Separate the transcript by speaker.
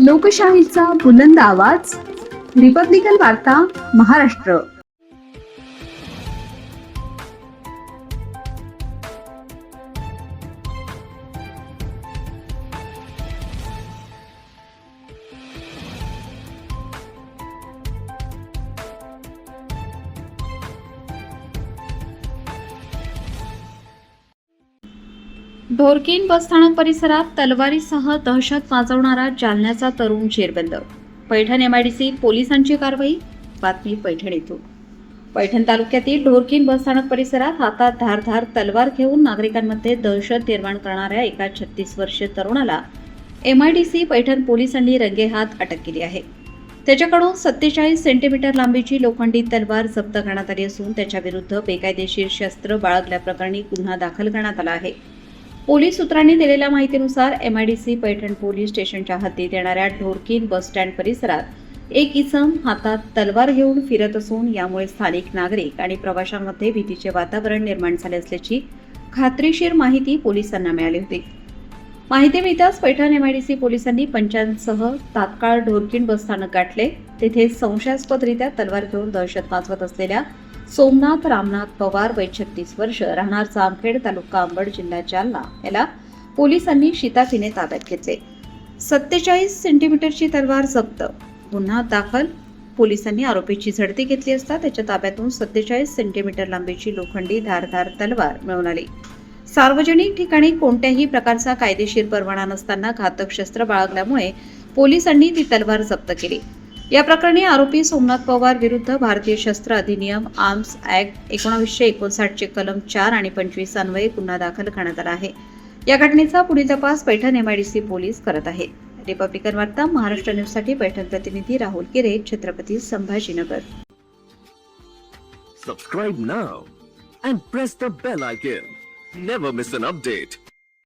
Speaker 1: लोकशाहीचा बुलंद आवाज, रिपब्लिकन वार्ता महाराष्ट्र. ढोरकीन बसस्थानक परिसरात तलवारीसह दहशत माजवणारा जालन्याचा तरुण जेरबंद. पैठण एमआयडीसी पोलिसांची कारवाई. बातमी पैठण येथून. पैठण तालुक्यातील ढोरकीन बसस्थानक परिसरात हातात धारधार तलवार घेऊन नागरिकांमध्ये दहशत निर्माण करणाऱ्या एका 36 वर्षीय तरुणाला एमआयडीसी पैठण पोलिसांनी रंगेहात अटक केली आहे. त्याच्याकडून 47 सेंटीमीटर लांबीची लोखंडी तलवार जप्त करण्यात आली असून त्याच्याविरुद्ध बेकायदेशीर शस्त्र बाळगल्याप्रकरणी गुन्हा दाखल करण्यात आला आहे. पोलीस सूत्रांनी दिलेल्या माहितीनुसार एमआयडीसी पैठण पोलीस स्टेशनच्या हद्दीत येणाऱ्या ढोरकीन बस स्टँड परिसरात एक इसम हातात तलवार घेऊन फिरत असून यामुळे स्थानिक नागरिक आणि प्रवाशांमध्ये भीतीचे वातावरण निर्माण झाले असल्याची खात्रीशीर माहिती पोलिसांना मिळाली होती. माहिती मिळताच पैठण एमआयडीसी पोलिसांनी पंचांसह तात्काळ ढोरकीन बसस्थानक गाठले. तेथे संशयास्पदरित्या तलवार घेऊन दहशत माजवत असलेल्या सोमनाथ रामनाथ पवार वय 36 वर्ष राहणार जामखेड तालुका अंबड जिल्हा जालना याला पोलिसांनी शिताफीने ताब्यात घेतले. 47 सेंटीमीटरची तलवार जप्त. गुन्हा दाखल. पोलिसांनी आरोपीची झडती घेतली असता त्याच्या ताब्यातून 47 सेंटीमीटर लांबीची लोखंडी धारधार तलवार मिळून आली. सार्वजनिक ठिकाणी कोणत्याही प्रकारचा कायदेशीर परवाना नसताना घातक शस्त्र बाळगल्यामुळे पोलिसांनी ती तलवार जप्त केली. या प्रकरणी आरोपी सोमनाथ पवार विरुद्ध भारतीय शस्त्र अधिनियम आर्म्स ऍक्ट 1959 चे कलम 4 आणि 25 अन्वये गुन्हा दाखल करण्यात आला आहे. या घटनेचा पुढील तपास पैठण एमआयडीसी पोलीस करत आहेत. रिपब्लिकन वार्ता महाराष्ट्र न्यूजसाठी पैठण प्रतिनिधी राहुल किरे, Chhatrapati Sambhajinagar.
Speaker 2: Subscribe now and press the bell icon. Never miss an update.